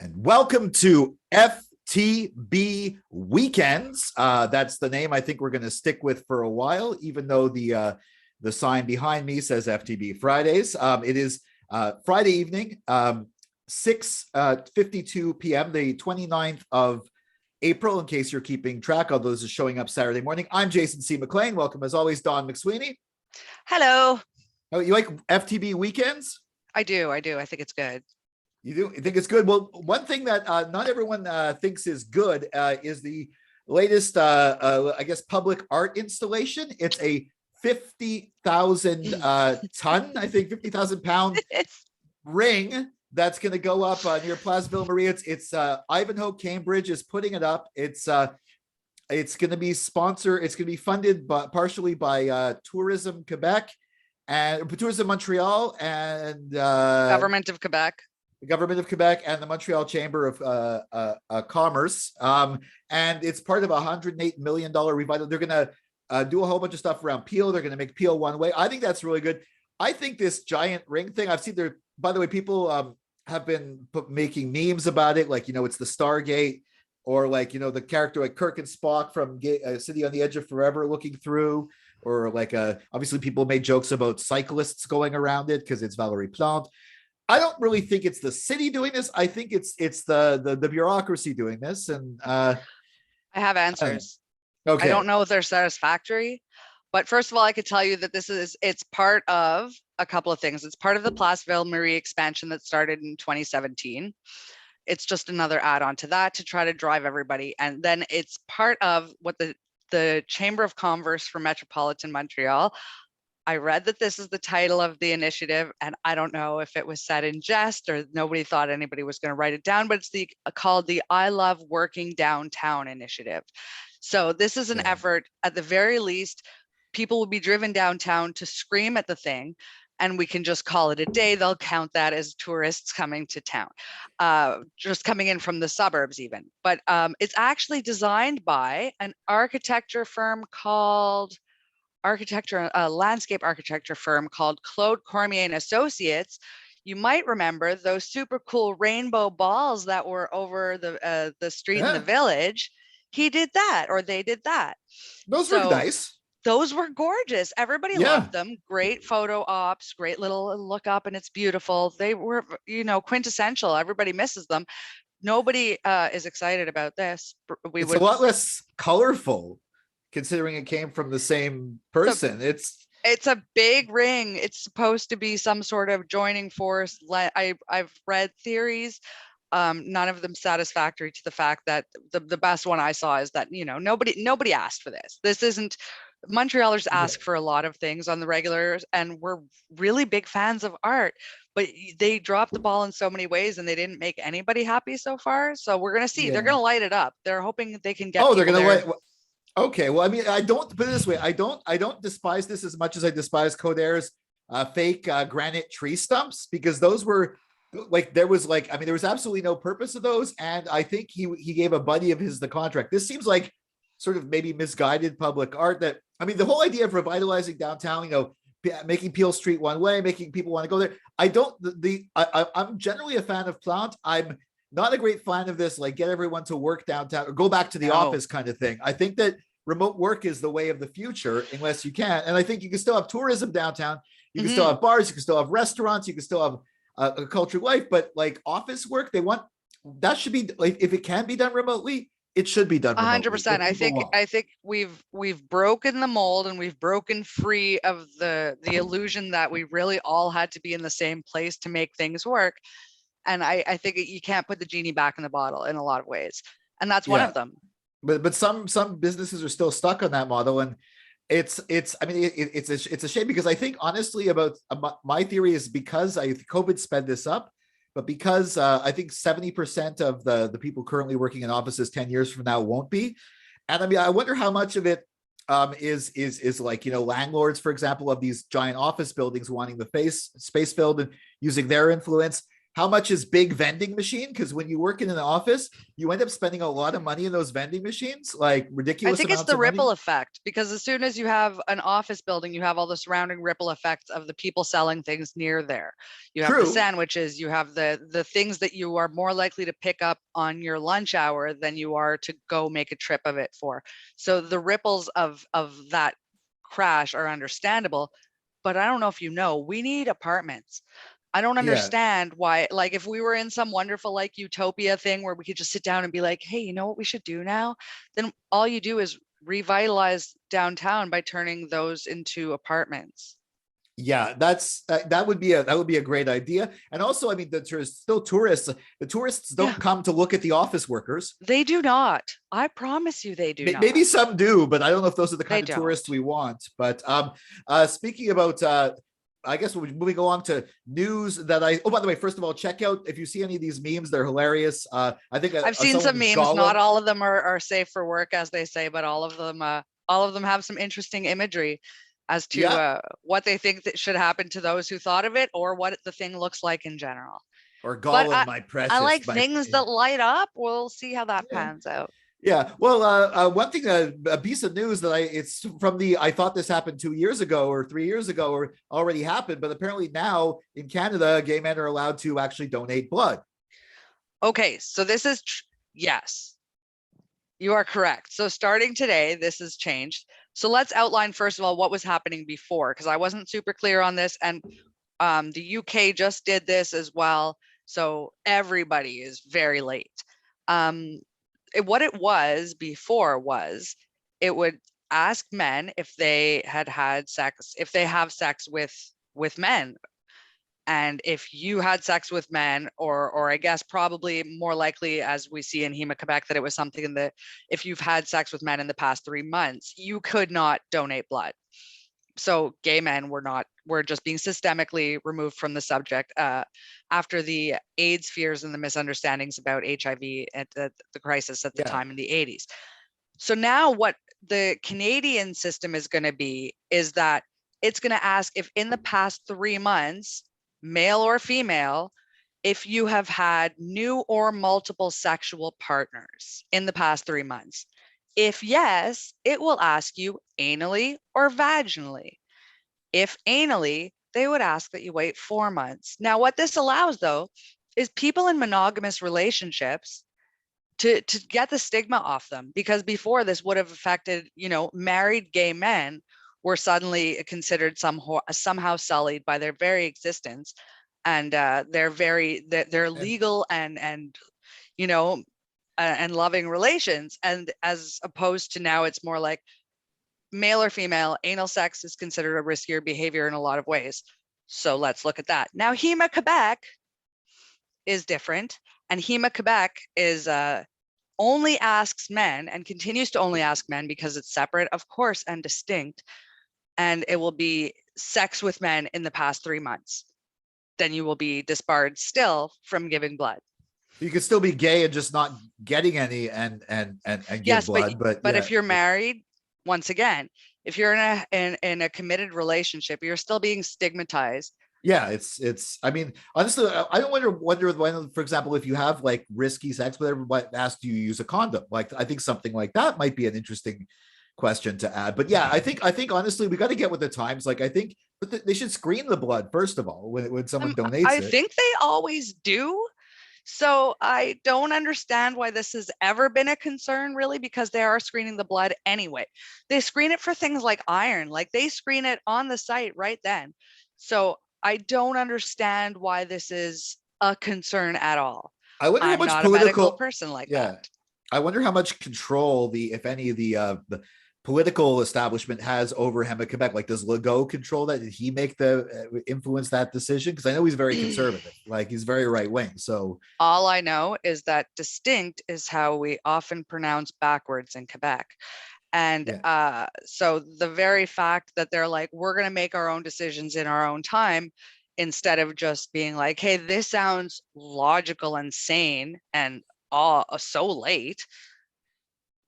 And welcome to FTB Weekends. That's the name I think we're going to stick with for a while, even though the sign behind me says FTB Fridays. It is Friday evening, 6:52 p.m., the 29th of April, in case you're keeping track. All those are showing up Saturday morning. I'm Jason C. McLean. Welcome, as always, Dawn McSweeney. Hello. Oh, you like FTB Weekends? I do. I think it's good. You do? You think it's good? Well, one thing that not everyone thinks is good is the latest, I guess, public art installation. It's a 50,000 ton, I think 50,000 pound ring that's going to go up near Place Ville Marie. It's Ivanhoe Cambridge is putting it up. It's going to be sponsored. It's going to be funded partially by Tourism Quebec and Tourism Montreal and Government of Quebec. The Government of Quebec and the Montreal Chamber of Commerce. And it's part of a $108 million revival. They're going to do a whole bunch of stuff around Peel. They're going to make Peel one way. I think that's really good. I think this giant ring thing, I've seen there, by the way, people have been making memes about it. Like, it's the Stargate, or like, the character like Kirk and Spock from City on the Edge of Forever looking through, or like, obviously people made jokes about cyclists going around it because it's Valérie Plante. I don't really think it's the city doing this. I think it's the bureaucracy doing this. And I have answers. Okay. I don't know if they're satisfactory, but first of all, I could tell you that it's part of a couple of things. It's part of the Place Ville Marie expansion that started in 2017. It's just another add-on to that to try to drive everybody. And then it's part of what the Chamber of Commerce for Metropolitan Montreal. I read that this is the title of the initiative, and I don't know if it was said in jest or nobody thought anybody was going to write it down, but it's called the I Love Working Downtown initiative. So this is an effort, at the very least, people will be driven downtown to scream at the thing, and we can just call it a day. They'll count that as tourists coming to town, just coming in from the suburbs even. But it's actually designed by an architecture firm called landscape architecture firm called Claude Cormier and Associates. You might remember those super cool rainbow balls that were over the street in the village. He did that, or they did that. Those were nice. Those were gorgeous. Everybody loved them. Great photo ops, great little look up, and it's beautiful. They were, quintessential. Everybody misses them. Nobody is excited about this. It's a lot less colorful, considering it came from the same person. It's a big ring. It's supposed to be some sort of joining force. I've read theories, none of them satisfactory to the fact that the best one I saw is that nobody asked for this. This isn't. Montrealers ask for a lot of things on the regulars, and we're really big fans of art, but they dropped the ball in so many ways, and they didn't make anybody happy so far. So we're gonna see. They're gonna light it up. They're hoping they can get. They're gonna light. Okay, well, I mean, I don't put it this way. I don't despise this as much as I despise Coderre's fake granite tree stumps, because those were there was absolutely no purpose of those, and I think he gave a buddy of his the contract. This seems like sort of maybe misguided public art. That, I mean, the whole idea of revitalizing downtown, making Peel Street one way, making people want to go there. I'm generally a fan of Plante. I'm not a great fan of this, like, get everyone to work downtown or go back to the office kind of thing. I think that remote work is the way of the future, unless you can. And I think you can still have tourism downtown. You can still have bars. You can still have restaurants. You can still have a cultured life. But like office work, that should be, like, if it can be done remotely, it should be done 100%. I think we've broken the mold, and we've broken free of the illusion that we really all had to be in the same place to make things work. And I think you can't put the genie back in the bottle in a lot of ways. And that's one of them. But some businesses are still stuck on that model. And it's a shame, because I think honestly about my theory is because COVID sped this up, but because I think 70% of the people currently working in offices 10 years from now won't be. And I mean, I wonder how much of it is like, landlords, for example, of these giant office buildings wanting the space filled and using their influence. how much is big vending machine? Because when you work in an office, you end up spending a lot of money in those vending machines, like I ridiculous think it's amounts the of money. ripple effect, because as soon as you have an office building, you have all the surrounding ripple effects of the people selling things near there. You have the True. sandwiches, you have the things that you are more likely to pick up on your lunch hour than you are to go make a trip of it for. So the ripples of that crash are understandable, but I don't know if you know, we need apartments. I don't Yeah. understand why, like, if we were in some wonderful, like, utopia thing where we could just sit down and be like, hey, you know what we should do now? Then all you do is revitalize downtown by turning those into apartments. Yeah, that would be a great idea. And also, I mean, there's still tourists. The tourists Yeah, don't come to look at the office workers. they do not. I promise you they do Maybe not. some do, but I don't know if those are the They kind of don't. tourists we want. But speaking about, I guess we're moving along to news that I. Oh, by the way, first of all, check out if you see any of these memes; they're hilarious. I think I've seen someone some memes. Not Gollum. all of them are safe for work, as they say, but all of them have some interesting imagery as to Yeah, what they think that should happen to those who thought of it, or what the thing looks like in general. or But Gollum, my I precious, like my. things that light up. We'll see how that Yeah. pans out. Yeah. Well, one thing, a piece of news that it's from the, I thought this happened 2 years ago or 3 years ago or already happened, but apparently now in Canada, gay men are allowed to actually donate blood. Okay, so this is yes, you are correct. So starting today, this has changed. So let's outline first of all what was happening before, because I wasn't super clear on this, and the UK just did this as well. So everybody is very late. What it was before was it would ask men if they had sex, if they have sex with men, and if you had sex with men, or I guess probably more likely, as we see in HEMA Quebec, that it was something in the, if you've had sex with men in the past 3 months, you could not donate blood. So gay men were just being systemically removed from the subject after the AIDS fears and the misunderstandings about HIV at the crisis at the Yeah. time in the 80s. So now what the Canadian system is going to be is that it's going to ask if in the past 3 months, male or female, if you have had new or multiple sexual partners in the past 3 months. If yes, it will ask you anally or vaginally. If anally, they would ask that you wait 4 months. Now, what this allows, though, is people in monogamous relationships to get the stigma off them, because before this would have affected, married gay men were suddenly considered somehow sullied by their very existence, and their legal and you know and loving relations, and as opposed to now it's more like male or female, anal sex is considered a riskier behavior in a lot of ways. So let's look at that. Now, HEMA Quebec is different, and HEMA Quebec is only asks men and continues to only ask men because it's separate, of course, and distinct. And it will be sex with men in the past 3 months. Then you will be disbarred still from giving blood. You could still be gay and just not getting any and give Yes, blood, but but yeah. if you're married, once again, if you're in a committed relationship, you're still being stigmatized. Yeah, it's I mean, honestly, I don't wonder when, for example, if you have like risky sex, whatever, what ask, do you use a condom? Like, I think something like that might be an interesting question to add. But yeah, I think honestly, we got to get with the times. Like, I think they should screen the blood first of all when someone donates I it. think they always do. So I don't understand why this has ever been a concern, really, because they are screening the blood anyway. They screen it for things like iron, like they screen it on the site right then. So I don't understand why this is a concern at all. I wonder how I'm much not a medical political, person like that. yeah, I wonder how much control if any, the political establishment has over Hema Quebec. Like, does Legault control that? Did he make influence that decision? Because I know he's very conservative, like he's very right wing. So All I know is that distinct is how we often pronounce backwards in Quebec. And yeah, so the very fact that they're like, we're going to make our own decisions in our own time, instead of just being like, hey, this sounds logical and sane and so late.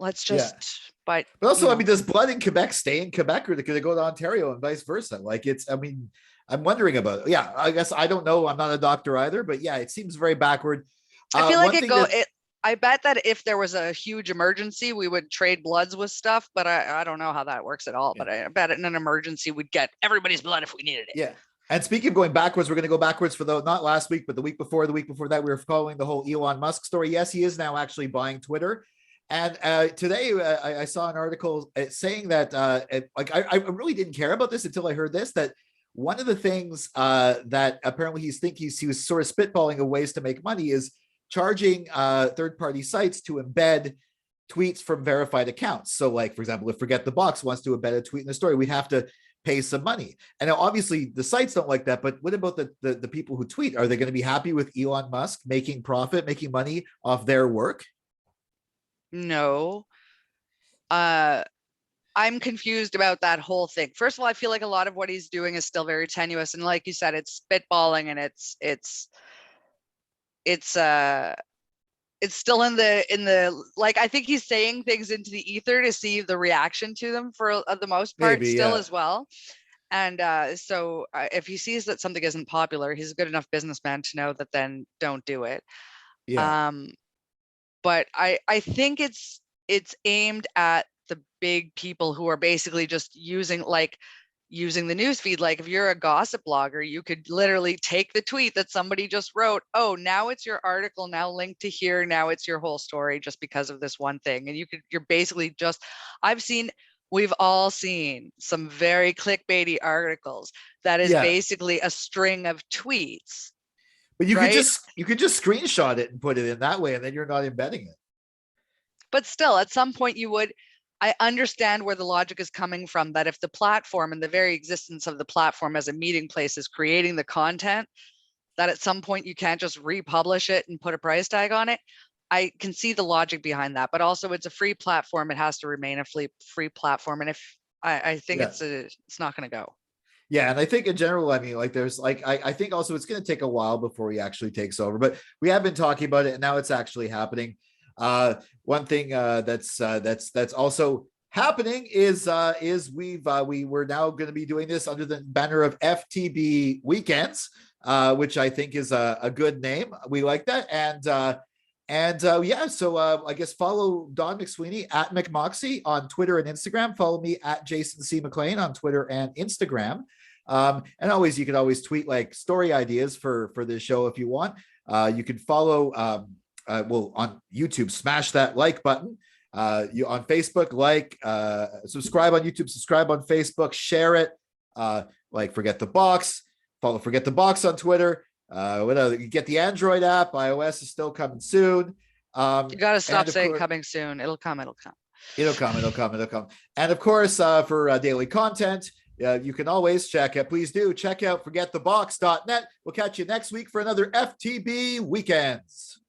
Let's yeah. just, but But also, I mean, does blood in Quebec stay in Quebec, or could it go to Ontario and vice versa? Like, it's, I mean, I'm wondering about it. Yeah, I guess I don't know. I'm not a doctor either, but yeah, it seems very backward. I feel like One thing that I bet that if there was a huge emergency, we would trade bloods with stuff, but I don't know how that works at all. yeah, But I bet in an emergency, we'd get everybody's blood if we needed it. yeah. And speaking of going backwards, we're going to go backwards for not last week, but the week before. The week before that, we were following the whole Elon Musk story. Yes, he is now actually buying Twitter. And today I saw an article saying that I really didn't care about this until I heard this, that one of the things that apparently he was sort of spitballing of ways to make money is charging third-party sites to embed tweets from verified accounts. So like, for example, if Forget the Box wants to embed a tweet in the story, we'd have to pay some money. And now obviously the sites don't like that, but what about the people who tweet? Are they going to be happy with Elon Musk making profit, making money off their work? No. I'm confused about that whole thing. First of all, I feel like a lot of what he's doing is still very tenuous. And like you said, it's spitballing and it's still in the like, I think he's saying things into the ether to see the reaction to them for the most part. Maybe, still, yeah, as well. And so if he sees that something isn't popular, he's a good enough businessman to know that then don't do it. Yeah. But I think it's aimed at the big people who are basically just using the news feed. Like if you're a gossip blogger, you could literally take the tweet that somebody just wrote. Oh, now it's your article now linked to here. Now it's your whole story just because of this one thing. And you're basically just, we've all seen some very clickbaity articles that is basically a string of tweets. But you could just screenshot it and put it in that way, and then you're not embedding it. But still, at some point I understand where the logic is coming from, that if the platform and the very existence of the platform as a meeting place is creating the content, that at some point you can't just republish it and put a price tag on it. I can see the logic behind that, but also it's a free platform. It has to remain a free platform. And if I think it's not going to go. Yeah, and I think in general, I mean, like there's like I think also it's going to take a while before he actually takes over, but we have been talking about it, and now it's actually happening. One thing that's also happening is we were now going to be doing this under the banner of FTB Weekends, which I think is a good name. We like that, so I guess follow Don McSweeney at McMoxie on Twitter and Instagram. Follow me at Jason C. McLean on Twitter and Instagram. And you can always tweet like story ideas for this show if you want. You can follow on YouTube, smash that like button. You on Facebook, subscribe on YouTube, subscribe on Facebook, share it. Forget the Box, follow Forget the Box on Twitter. Whatever, you get the Android app. iOS is still coming soon. You got to stop saying coming soon. It'll come. It'll come. And of course, for daily content, you can always check out forgetthebox.net. We'll catch you next week for another FTB Weekends.